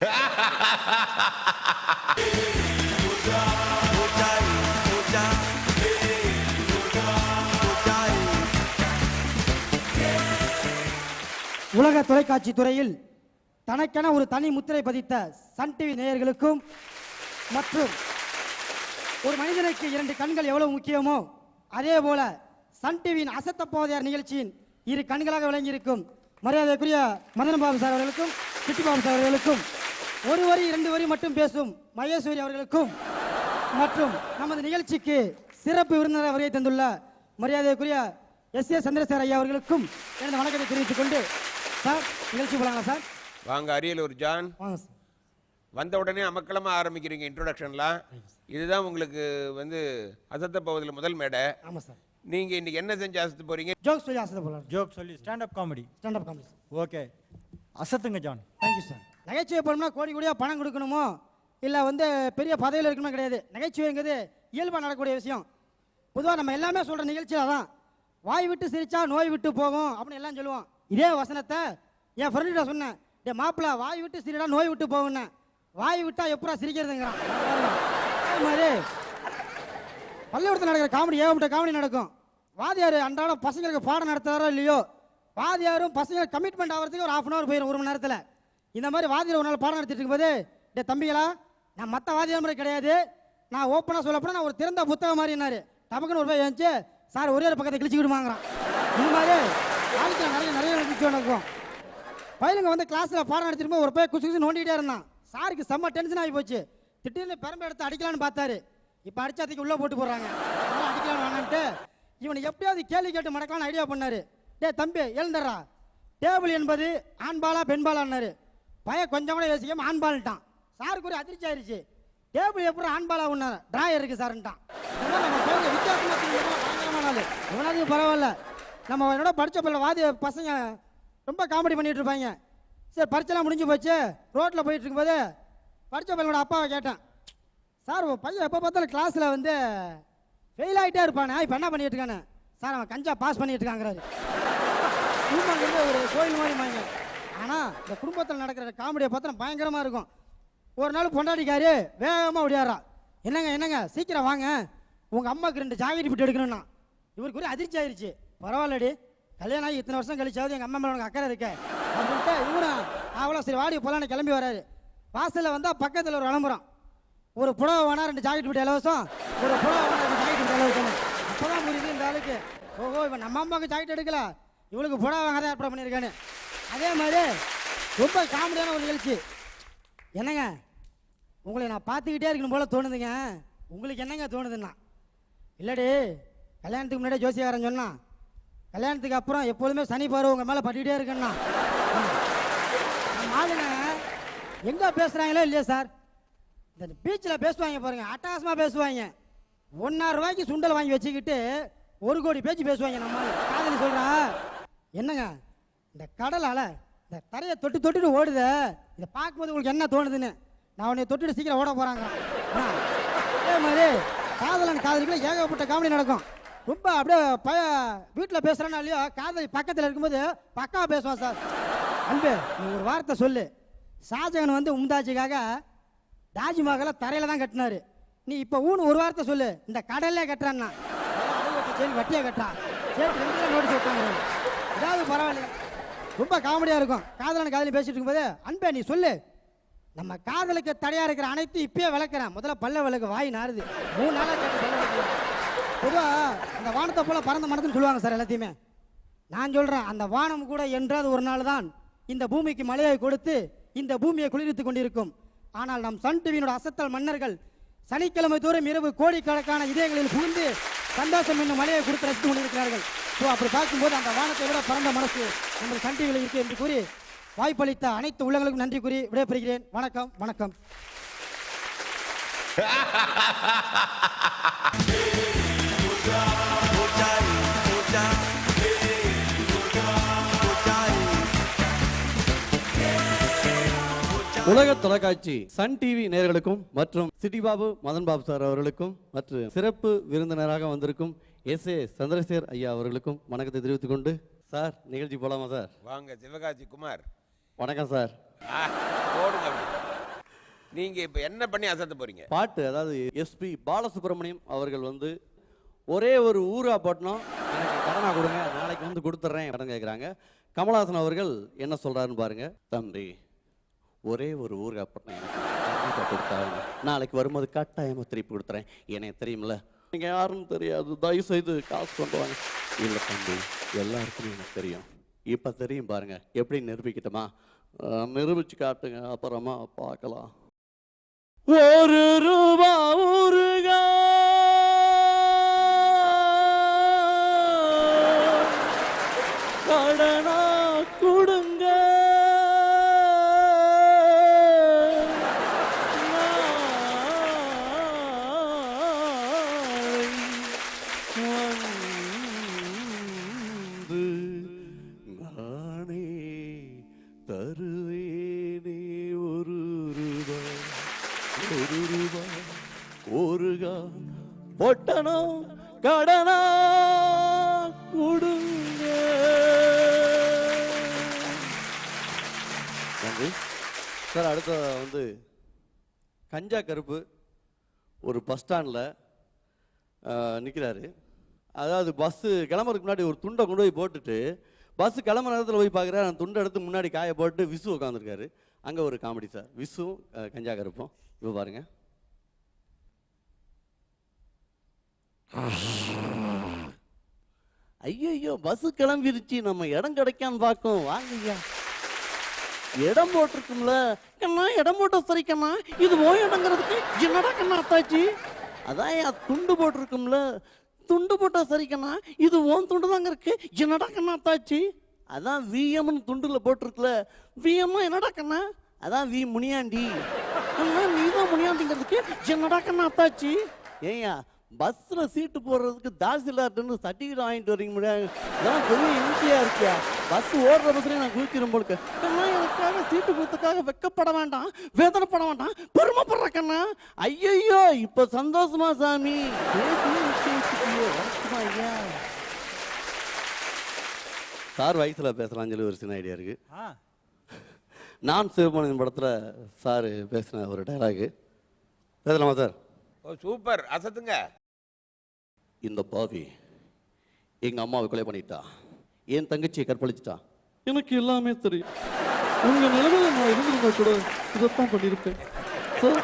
உலக தொலைக்காட்சி துறையில் தனக்கென ஒரு தனி முத்திரை பதித்த சன் டிவி நேயர்களுக்கும் மற்றும் ஒரு மனிதனுக்கு 2 கண்கள் எவ்வளவு முக்கியமோ அதே போல சன் டிவியின் அசத்தப்போதையார் நிகழ்ச்சியின் 2 கண்களாக விளங்கியிருக்கும் மரியாதைக்குரிய மதன் பாபு சார் அவர்களுக்கும் சிட்டி பாபு சார் அவர்களுக்கும் 1 வரி 2 வரி மட்டும் பேசும் மகேஸ்வரி அவர்களுக்கும் மற்றும் நமது நிகழ்ச்சிக்கு சிறப்பு விருந்தினர் வருகை தந்துள்ள மரியாதைக்குரிய எஸ் ஏ சந்திரசேகர் ஐயா அவர்களுக்கும் எனது வணக்கத்தை தெரிவித்துக் கொண்டு சார் நிகழ்ச்சி போலாங்களா சார்? வாங்க அரியலூர் ஜான். வாங்க சார். வந்த உடனே அமக்கலமாக ஆரம்பிக்கிறீங்க இன்ட்ரோடக்ஷன்லாம். இதுதான் உங்களுக்கு அசத்த போவதில் முதல் மேடை. ஆமாம் சார். நீங்கள் இன்னைக்கு என்ன செஞ்சு அசத்த போறீங்க? ஜோக் சொல்லி அசத்த போகலாம். ஜோக் சொல்லி standup comedy. Standup comedy. Okay, அசத்துங்க ஜான். Thank you sir. நகைச்சுவை போனோம்னா கோடி கோடியாக பணம் கொடுக்கணுமோ இல்லை பெரிய பதவியில் இருக்கணுமோ கிடையாது. நகைச்சுவைங்கிறது இயல்பாக நடக்கக்கூடிய விஷயம். பொதுவாக நம்ம எல்லாமே சொல்கிற நிகழ்ச்சியில் தான் வாய் விட்டு சிரிச்சா நோய் விட்டு போகும் அப்படின்னு எல்லாம் சொல்லுவோம். இதே வசனத்தை என் ஃப்ரெண்ட்கிட்ட சொன்னேன். டே மாப்பிள்ள வாய் விட்டு சிரிடா நோய் விட்டு போகுன்னு. வாய் விட்டா எப்படா சிரிக்கிறதுங்கிறான். அதே மாதிரி பள்ளிக்கூடத்தில் நடக்கிற காமெடி ஏகப்பட்ட காமெடி நடக்கும். வாதியார் அன்றாட பசங்களுக்கு பாடம் நடத்துறாரோ இல்லையோ வாதியாரும் பசங்க கமிட்மெண்ட் ஆகிறதுக்கு ஒரு 1/2 hour போயிடும் 1 மணி நேரத்தில். இந்த மாதிரி வாதியார் ஒரு நாள் பாடம் நடத்திட்டு இருக்கும்போது டே தம்பிகளா நான் மற்ற வாதியார் முறை கிடையாது, நான் ஓப்பனாக சொல்லப்போனால் நான் ஒரு திறந்த புத்தகம் மாதிரினாரு. டபக்குன்னு ஒரு போய் ஏந்துச்சு சார் ஒரே பக்கத்தை கிழிச்சிக்கிடுமாங்கிறான். இது மாதிரி வாழ்க்கையில் நிறைய நிகழ்ச்சி நடக்கும். பையனுங்க கிளாஸில் பாடம் நடத்திட்டு ஒரு போய் குசு நோண்டிகிட்டே இருந்தான். சாருக்கு செம்ம டென்ஷன் ஆகி போச்சு. திடீர்னு பெரம்பு எடுத்து அடிக்கலான்னு பார்த்தாரு. இப்போ அடிச்சாத்துக்கு உள்ளே போட்டு போடுறாங்க. அடிக்கலான்னு வேணான்ட்டு இவனை எப்படியாவது கேள்வி கேட்டு மடக்கலான்னு ஐடியா பண்ணாரு. டே தம்பி எழுந்துடுறா, டேபிள் என்பது ஆண்பாலா பெண்பாலான்னாரு. பையன் கொஞ்சம் கூட யோசிக்காம ஆண்பால்ட்டான். சாருக்கு ஒரு அதிர்ச்சி ஆயிடுச்சு. டேபிள் எப்படி ஆண்பாலா ஒன்னாரு டிராயர் இருக்கு சார்ன்ட்டான். நம்ம வித்தியாசமான இவனாவது பரவாயில்ல. நம்ம என்னோட படித்த பிள்ளை வாதி பசங்க ரொம்ப காமெடி பண்ணிட்டு இருப்பாங்க. சரி பரிச்செல்லாம் முடிஞ்சு போச்சு. ரோட்டில் போயிட்டு இருக்கும்போது படித்த பையனோட அப்பாவை கேட்டேன், சார் பையன் எப்போ பார்த்தாலும் கிளாஸில் ஃபெயில் ஆகிட்டே இருப்பானே, இப்போ என்ன பண்ணிட்டு இருக்கானே? சார் அவன் கஞ்சா பாஸ் பண்ணிட்டு இருக்காங்கிறாரு. குடும்பம் ஒரு கோயில் மாதிரி மாங்க. ஆனால் இந்த குடும்பத்தில் நடக்கிற காமெடியை பார்த்தா பயங்கரமாக இருக்கும். ஒரு நாள் பொண்டாடிக்காரு வேகமாக ஓடியாரா. என்னங்க சீக்கிரம் வாங்க, உங்கள் அம்மாவுக்கு 2 ஜாக்கெட் பிட்டு எடுக்கணும்னா. இவருக்கு ஒரு அதிர்ச்சி ஆயிடுச்சு. பரவாயில்லடி, கல்யாணம் ஆகி இத்தனை வருஷம் கழிச்சாவது எங்கள் அம்மா மேலே உனக்கு அக்கறை இருக்க அப்படின்ட்டு இவரும் அவ்வளோ சரி வாடி போலான்னு கிளம்பி வராரு. வாசலில் வந்தால் பக்கத்தில் ஒரு விளம்பரம். ஒரு புடவை வேணா 2 ஜாக்கெட் பிட்டு இலவசம், ஒரு புடவை வேணா 2 ஜாக்கெட் பிட்டு இலவசம். அப்போ தான் புரியுது இந்த ஆளுக்கு, ஓஹோ இவன் நம்ம அம்மாவுக்கு ஜாக்கெட் எடுக்கல, இவளுக்கு புடவை வாங்க தான் ஏற்பாடு பண்ணியிருக்கானு. அதே மாதிரி ரொம்ப காமெடியான ஒரு நிகழ்ச்சி. என்னங்க உங்களை நான் பார்த்துக்கிட்டே இருக்கணும் போல தோணுதுங்க, உங்களுக்கு என்னங்க தோணுதுன்னா? இல்லடி கல்யாணத்துக்கு முன்னாடியே ஜோசியக்காரன் சொன்னான், கல்யாணத்துக்கு அப்புறம் எப்போதுமே சனி பார்வை உங்கள் மேலே பட்டுக்கிட்டே இருக்குன்னா. ஆளுங்க எங்கே பேசுகிறாங்களோ இல்லையா சார், இந்த பீச்சில் பேசுவாங்க பாருங்க, அட்டகாசமாக பேசுவாங்க. 1,000 ரூபாய்க்கு சுண்டல் வாங்கி வச்சுக்கிட்டு 1 கோடி பேச்சு பேசுவாங்க. நம்ம காதலி சொல்கிறா, என்னங்க இந்த கடலால் இந்த தரையை தொட்டுட்டு ஓடுத, இதை பார்க்கும்போது உங்களுக்கு என்ன தோணுதுன்னு. நான் உன்னை தொட்டுட்டு சீக்கிரம் ஓட போகிறாங்க. அதே மாதிரி காதலன் காதலிக்குள்ள ஏகப்பட்ட காமெடி நடக்கும். ரொம்ப அப்படியே வீட்டில் பேசுகிறேன்னா இல்லையோ காதலி பக்கத்தில் இருக்கும்போது பக்காவாக பேசுவான். சார் அன்பு நீ ஒரு வார்த்தை சொல்லு, ஷாஜகான் மும்தாஜுக்காக தாஜ்மஹாலை தரையில் தான் கட்டினாரு, நீ இப்போ ஒரு வார்த்தை சொல்லு இந்த கடல்லே கட்டுறான்னா. சரி வட்டியாக கட்டுறான், சரி 2 நோட்டீஸ் வைப்பாங்க. ஏதாவது பரவாயில்ல, ரொம்ப காமெடியாக இருக்கும். காதலன் காதலி பேசிட்டு இருக்கும்போது அன்பே நீ சொல்லு, நம்ம காதலுக்கு தடையாக இருக்கிற அனைத்தும் இப்பயே விளக்குறேன், முதல்ல பல்ல விளக்கு, வாய் நாறுது, 3 நாளாக கேட்டு பல்ல விளக்கு. பொதுவாக அந்த வானத்தை போல பறந்த மனதுன்னு சொல்லுவாங்க சார் எல்லாத்தையுமே. நான் சொல்கிறேன், அந்த வானம் கூட என்றாவது ஒரு நாள் தான் இந்த பூமிக்கு மழையை கொடுத்து இந்த பூமியை குளிர்வித்து கொண்டிருக்கும். ஆனால் நம் சன் டிவியினோட அசத்தல் மன்னர்கள் சனிக்கிழமை தோறும் இரவு கோடிக்கணக்கான இதயங்களில் புகுந்து சந்தோஷம் என்னும் மழையை கொடுத்து ரசித்து கொண்டிருக்கிறார்கள். ஸோ அப்படி பார்க்கும்போது அந்த வானத்தை விட பறந்த மனசு நம்ம சன் டிவியில் இருக்கு என்று கூறி வாய்ப்பளித்த அனைத்து உள்ளங்களுக்கும் நன்றி கூறி விடைபெறுகிறேன். வணக்கம் வணக்கம். உலக தொலைக்காட்சி சன் டிவி நேயர்களுக்கும் மற்றும் சிட்டி பாபு மதன் பாபு சார் அவர்களுக்கும் மற்றும் சிறப்பு விருந்தினராக வந்திருக்கும் எஸ் ஏ சந்திரசேகர் ஐயா அவர்களுக்கும் வணக்கத்தை தெரிவித்துக் கொண்டு, சார் நிகழ்ச்சி போலாமா சார்? வாங்க சிவகாசி குமார். வணக்கம் சார். போடுங்க அப்படி. நீங்க இப்ப என்ன பண்ணி அசத்த போறீங்க? பாட்டு அதாவது எஸ்பி பாலசுப்ரமணியம் அவர்கள் வந்து ஒரே ஒரு ஊரா பட்டணம் எனக்கு கடனா கொடுங்க, நாளைக்கு வந்து கொடுத்துட்றேன் கடன் கேட்குறாங்க. கமலஹாசன் அவர்கள் என்ன சொல்றாருன்னு பாருங்க. தம்பி, ஒரே ஒரு ஊர்கா பட்டணம் எனக்கு கண்டிப்பா கொடுத்தாங்க, நாளைக்கு வரும்போது கட்டாயமா திருப்பி கொடுத்துறேன். எனக்கு தெரியுமில்ல, நீங்க யாருன்னு தெரியாது, தயவு செய்து காசு கொண்டு வாங்க. இல்லை தம்பி, எல்லாருக்குமே எனக்கு தெரியும். இப்போ தெரியும் பாருங்க, எப்படி நிரூபிக்கிட்டோமா? நிரூபிச்சு காட்டுங்க, அப்புறமா பார்க்கலாம். ஒரு ரூபா ஊருகா கடனா கொடுங்க, வந்து நானே தருவேனே ஒரு ரூபாய், ஒரு ரூபாய் ஒருகா பொட்டணம் கடனா கொடுங்க. நன்றி சார். அடுத்த வந்து கஞ்சா கருப்பு ஒரு பஸ் ஸ்டாண்டில் நிற்கிறாரு. அதாவது பஸ்ஸு கிளம்புறதுக்கு முன்னாடி ஒரு துண்டை கொண்டு போய் போட்டுட்டு பஸ்ஸு கிளம்புற நேரத்தில் போய் பார்க்குறாரு, அந்த துண்டை எடுத்து முன்னாடி காய போட்டு விசு உட்காந்துருக்காரு. அங்கே ஒரு காமெடி சார், விசுவும் கஞ்சா கருப்பும். இப்போ பாருங்க. ஐயோ, பஸ்ஸு கிளம்பிருச்சு, நம்ம இடம் கிடைக்கான்னு பார்க்கும். வாங்கய்யா, இடம் போட்டிருக்கும்ல கண்ணா, இடம் போட்ட சரிக்கண்ணா, இது ஓ இடங்கிறதுக்கு என்னடா கண்ணா அத்தாச்சு? அதான் துண்டு போட்டிருக்கும்ல, துண்டு போட்டா சரிக்கண்ணா, இது ஓன் துண்டு தாங்க இருக்கு, என்னடா கண்ணா அத்தாச்சு? அதான் விஎம்னு துண்டுல போட்டிருக்குல, விஎம்மா என்னடா கண்ணா? அதான் வி முனியாண்டி. அண்ணா நீ தான் முனியாண்டிங்கிறதுக்கு என்னடா கண்ணா அத்தாச்சு? ஏய்யா, பஸ்ல சீட்டு போடுறதுக்கு தாசில்தார்ட்டு சர்டிஃபிகேட் வாங்கிட்டு வரீங்க முடியாது, இதெல்லாம் பெரிய இன்சியா இருக்கியா? பஸ் ஓடுற பஸ்லேயே நான் குதிச்சிடும் போலுக்கு. கண்ணா, எனக்காக சீட்டு கொடுத்ததுக்காக வெக்கப்பட வேண்டாம், வேதனைப்பட வேண்டாம், பெருமைப்படுற கண்ணா. ஐயோ, இப்ப சந்தோஷமா சாமி? ஐயா சார் வயசுல பேசலாம்னு சொல்லி ஒரு சின்ன ஐடியா இருக்கு. நான் சிவபாண்டியன் படத்துல சார் பேசின ஒரு டைலாக் பேசலாமா சார்? ஓ சூப்பர், அசத்துங்க. இந்த பாவி எங்க அம்மாவை கொலை பண்ணிட்டா, என் தங்கச்சியை கற்பழிச்சிட்டா, எனக்கு எல்லாமே தெரியும். உங்க நிலைமையில நான் இருந்திருந்தா கூட இதைத்தான் பண்ணியிருப்பேன் சார்.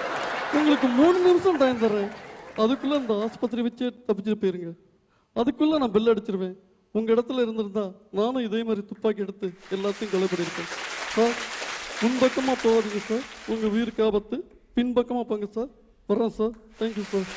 உங்களுக்கு 3 நிமிஷம் டைம் தர்றேன், அதுக்குள்ள அந்த ஆஸ்பத்திரி வச்சே தப்பிச்சுட்டு போயிருங்க. அதுக்குள்ள நான் பெல் அடிச்சிருவேன். உங்க இடத்துல இருந்திருந்தா நானும் இதே மாதிரி துப்பாக்கி எடுத்து எல்லாத்தையும் கொலை பண்ணியிருப்பேன் சார். முன்பக்கமா போகாதீங்க சார், உங்க உயிருக்கு ஆபத்து. பின்பக்கமா போங்க சார். வர்றேன் சார். Thank you sir.